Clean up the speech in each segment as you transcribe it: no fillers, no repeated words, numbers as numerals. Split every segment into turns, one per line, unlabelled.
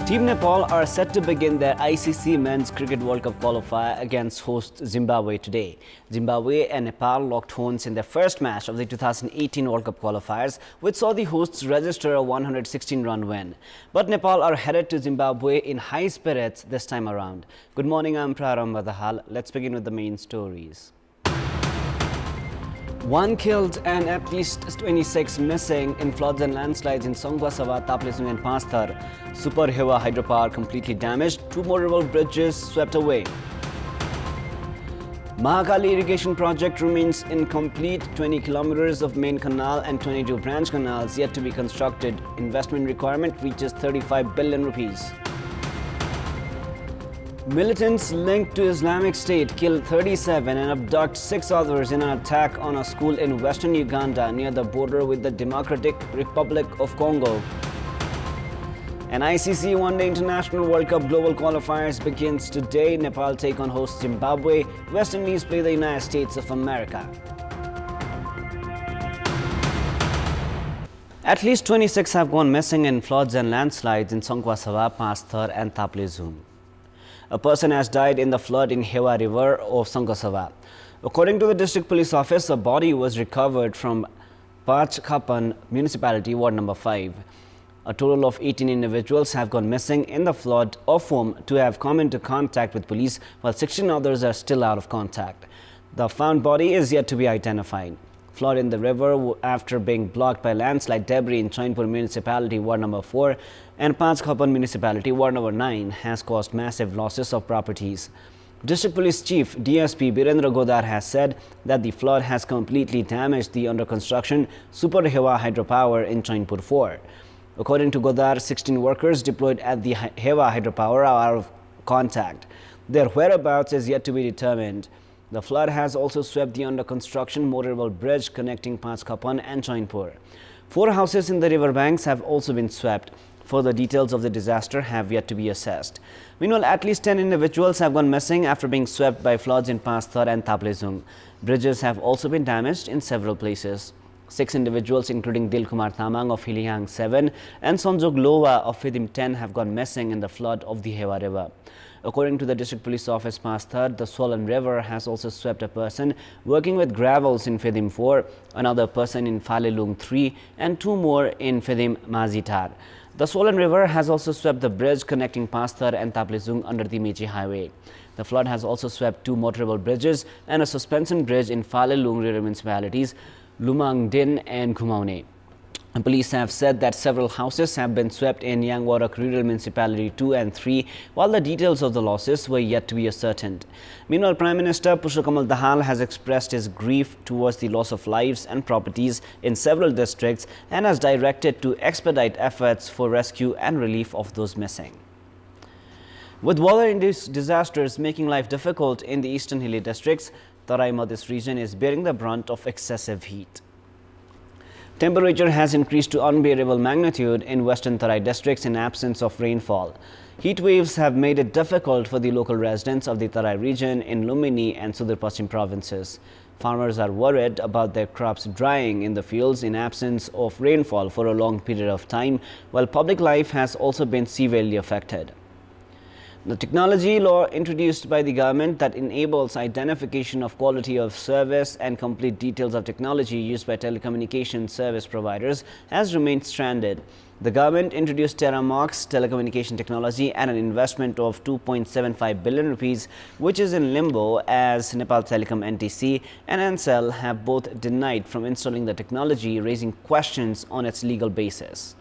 Team Nepal are set to begin their ICC Men's Cricket World Cup qualifier against host Zimbabwe today. Zimbabwe and Nepal locked horns in their first match of the 2018 World Cup qualifiers, which saw the hosts register a 116-run win. But Nepal are headed to Zimbabwe in high spirits this time around. Good morning, I'm Prarambha Dahal. Let's begin with the main stories. One killed and at least 26 missing in floods and landslides in Songkhla, Taplejung and Panchthar. Super Hewa hydropower completely damaged. Two more river bridges swept away. Mahakali irrigation project remains incomplete. 20 kilometers of main canal and 22 branch canals yet to be constructed. Investment requirement reaches 35 billion rupees. Militants linked to Islamic State killed 37 and abduct 6 others in an attack on a school in western Uganda near the border with the Democratic Republic of Congo. An ICC One-Day International World Cup Global Qualifiers begins today. Nepal take on host Zimbabwe. West Indies play the United States of America. At least 26 have gone missing in floods and landslides in Songkhla, Panchthar and Taplejung. A person has died in the flood in Hewa River of Songkhla. According to the district police office, a body was recovered from Pachkapan municipality, ward number 5. A total of 18 individuals have gone missing in the flood, of whom 2 have come into contact with police, while 16 others are still out of contact. The found body is yet to be identified. Flood in the river after being blocked by landslide debris in Chainpur municipality, ward number 4, and Pachkapan municipality, ward number 9, has caused massive losses of properties. District Police Chief DSP Birendra Godar has said that the flood has completely damaged the under construction Super Hewa hydropower in Chainpur 4. According to Godar, 16 workers deployed at the Hewa hydropower are out of contact. Their whereabouts is yet to be determined. The flood has also swept the under construction motorable bridge connecting Pachkapan and Chainpur. 4 houses in the river banks have also been swept. Further details of the disaster have yet to be assessed. Meanwhile, at least 10 individuals have gone missing after being swept by floods in Panchthar and Taplejung. Bridges have also been damaged in several places. 6 individuals, including Dilkumar Thamang of Hilihang 7 and Sonjog Lowa of Fidim 10, have gone missing in the flood of the Hewa River. According to the District Police Office Panchthar, the swollen river has also swept a person working with gravels in Fidim 4, another person in Falelung 3 and 2 more in Fidim Mazitar. The swollen river has also swept the bridge connecting Panchthar and Taplejung under the Mechi Highway. The flood has also swept 2 motorable bridges and a suspension bridge in Falelung rural municipalities, Lumangdin and Kumaune. Police have said that several houses have been swept in Yangwarak Rural Municipality 2 and 3, while the details of the losses were yet to be ascertained. Meanwhile, Prime Minister Pushpakamal Dahal has expressed his grief towards the loss of lives and properties in several districts and has directed to expedite efforts for rescue and relief of those missing. With weather-induced disasters making life difficult in the eastern hilly districts, Tarai Madhya region is bearing the brunt of excessive heat. Temperature has increased to unbearable magnitude in western Tarai districts in absence of rainfall. Heat waves have made it difficult for the local residents of the Tarai region in Lumbini and Sudur Paschim provinces. Farmers are worried about their crops drying in the fields in absence of rainfall for a long period of time, while public life has also been severely affected. The technology law introduced by the government that enables identification of quality of service and complete details of technology used by telecommunication service providers has remained stranded. The government introduced TerraMox telecommunication technology at an investment of 2.75 billion rupees, which is in limbo as Nepal Telecom NTC and Ncell have both denied from installing the technology, raising questions on its legal basis.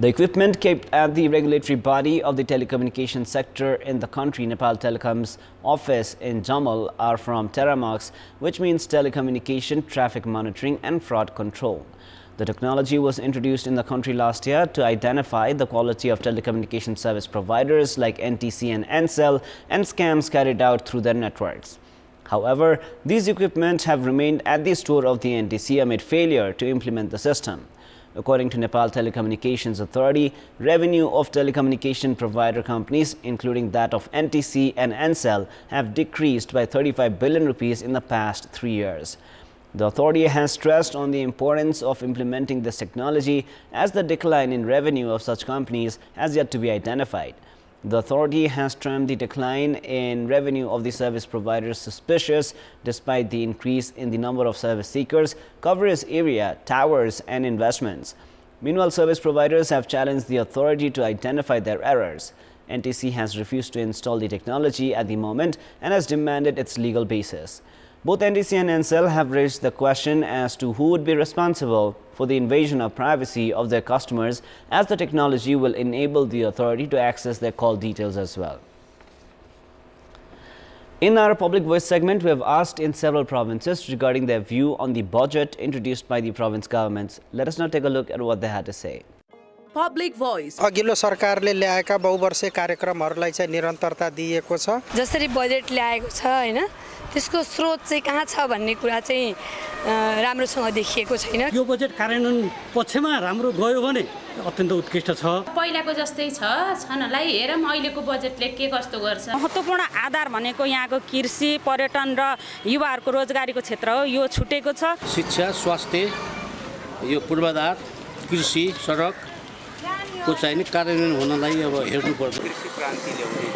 The equipment kept at the regulatory body of the telecommunication sector in the country, Nepal Telecom's office in Jamal, are from TerraMox, which means telecommunication, traffic monitoring and fraud control. The technology was introduced in the country last year to identify the quality of telecommunication service providers like NTC and Ncell and scams carried out through their networks. However, these equipment have remained at the store of the NTC amid failure to implement the system. According to Nepal Telecommunications Authority, revenue of telecommunication provider companies, including that of NTC and Ncell, have decreased by 35 billion rupees in the past 3 years. The authority has stressed on the importance of implementing this technology as the decline in revenue of such companies has yet to be identified. The authority has termed the decline in revenue of the service providers suspicious despite the increase in the number of service seekers, coverage area, towers and investments. Meanwhile, service providers have challenged the authority to identify their errors. NTC has refused to install the technology at the moment and has demanded its legal basis. Both NTC and Ncell have raised the question as to who would be responsible for the invasion of privacy of their customers, as the technology will enable the authority to access their call details as well. In our Public Voice segment, we have asked in several provinces regarding their view on the budget introduced by the province governments. Let us now take a look at what they had to say.
Public Voice.
अघिल्लो सरकारले ल्याएका बहुवर्षीय कार्यक्रमहरूलाई चाहिँ निरन्तरता दिएको छ।
जसरी budget ल्याएको छ हैन, त्यसको स्रोत चाहिँ कहाँ छ भन्ने कुरा चाहिँ राम्रोसँग देखिएको छैन।
यो बजेट कार्यान्वयन पक्षमा राम्रो गयो भने अत्यन्त उत्कृष्ट छ।
पहिलाको जस्तै छनलाई हेरौँ अहिलेको बजेटले के कस्तो गर्छ।
महत्त्वपूर्ण आधार भनेको यहाँको कृषि, पर्यटन र युवाहरूको रोजगारीको क्षेत्र हो, यो छुटेको छ।
शिक्षा, स्वास्थ्य, यो पूर्वाधार, कृषि, सडक को चाहिँ कार्यान्वयन हुनलाई अब हेर्नुपर्छ।
कृषि क्रान्ति ल्याउने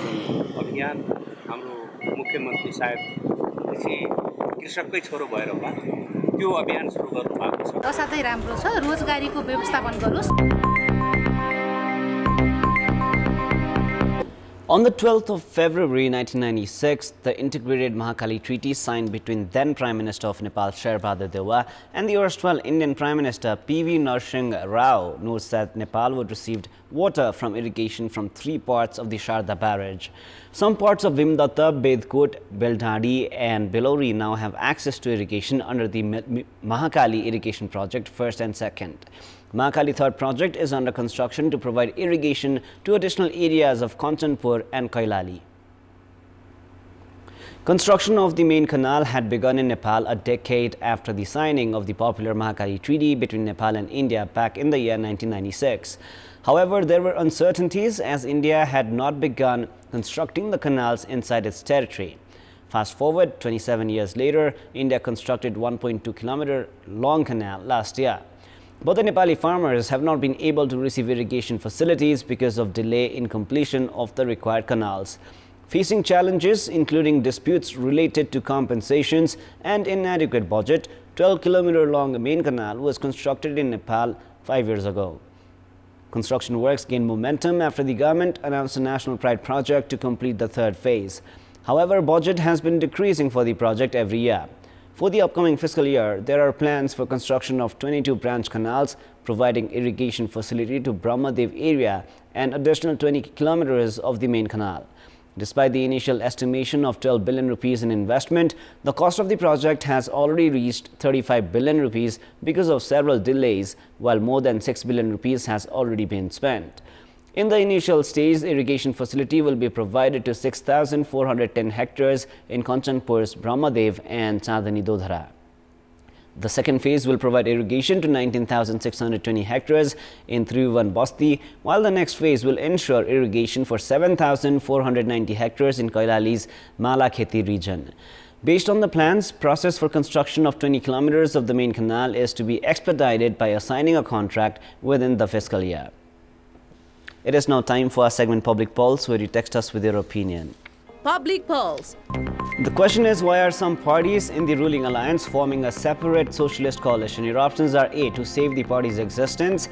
अभियान हाम्रो मुख्यमन्त्री साहेब कृषककै छोरो भएर होला त्यो अभियान सुरु गर्नु भएको छ।
असाध्यै राम्रो छ, रोजगारीको व्यवस्थापन गरोस्।
On the 12th of February 1996, the integrated Mahakali Treaty signed between then Prime Minister of Nepal Sherbahadur Dewa and the erstwhile Indian Prime Minister P.V. Narasimha Rao notes that Nepal would receive water from irrigation from 3 parts of the Sharda barrage. Some parts of Vimdatta, Bedkot, Beldhadi and Belori now have access to irrigation under the Mahakali irrigation project 1st and 2nd. Mahakali 3rd project is under construction to provide irrigation to additional areas of Kanchanpur and Kailali. Construction of the main canal had begun in Nepal a decade after the signing of the popular Mahakali Treaty between Nepal and India back in the year 1996. However, there were uncertainties as India had not begun constructing the canals inside its territory. Fast forward 27 years later, India constructed 1.2 kilometer long canal last year. But the Nepali farmers have not been able to receive irrigation facilities because of delay in completion of the required canals. Facing challenges including disputes related to compensations and inadequate budget, 12-kilometer long main canal was constructed in Nepal 5 years ago. Construction works gained momentum after the government announced a National Pride project to complete the 3rd phase. However, budget has been decreasing for the project every year. For the upcoming fiscal year, there are plans for construction of 22 branch canals, providing irrigation facility to Brahmadev area and additional 20 kilometers of the main canal. Despite the initial estimation of 12 billion rupees in investment, the cost of the project has already reached 35 billion rupees because of several delays, while more than 6 billion rupees has already been spent. In the initial stage, irrigation facility will be provided to 6,410 hectares in Kanchanpur's Brahmadev and Chandani Dodhara. The second phase will provide irrigation to 19,620 hectares in Tribhuvan Basti, while the next phase will ensure irrigation for 7,490 hectares in Kailali's Malakheti region. Based on the plans, process for construction of 20 kilometers of the main canal is to be expedited by assigning a contract within the fiscal year. It is now time for our segment Public Pulse, where you text us with your opinion.
Public Pulse.
The question is, why are some parties in the ruling alliance forming a separate socialist coalition? Your options are A, to save the party's existence,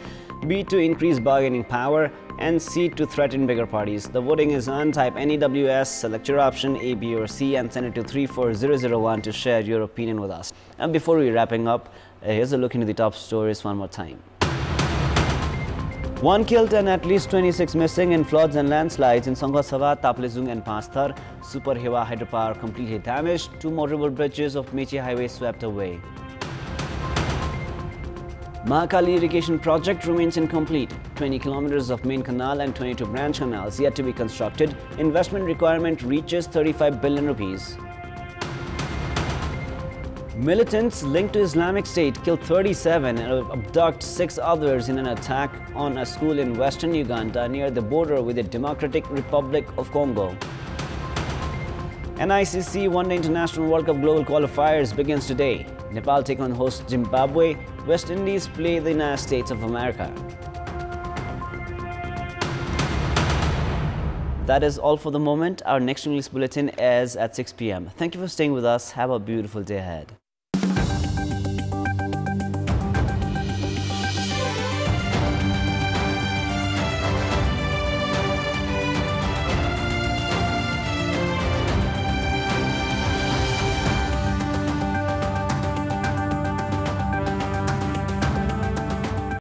B, to increase bargaining power, and C, to threaten bigger parties. The voting is on. Type NEWS, select your option A, B or C and send it to 34001 to share your opinion with us. And before we wrapping up, here's a look into the top stories one more time. 1 killed and at least 26 missing in floods and landslides in Sangkhwasabha, Taplejung and Pasthar. Super Hewa hydropower completely damaged. 2 motorable bridges of Mechi Highway swept away. Mahakali irrigation project remains incomplete. 20 kilometers of main canal and 22 branch canals yet to be constructed. Investment requirement reaches 35 billion rupees. Militants linked to Islamic State killed 37 and abduct 6 others in an attack on a school in western Uganda near the border with the Democratic Republic of Congo. NICC One Day International World Cup Global Qualifiers begins today. Nepal take on host Zimbabwe. West Indies play the United States of America. That is all for the moment. Our next English bulletin is at 6 p.m. Thank you for staying with us. Have a beautiful day ahead.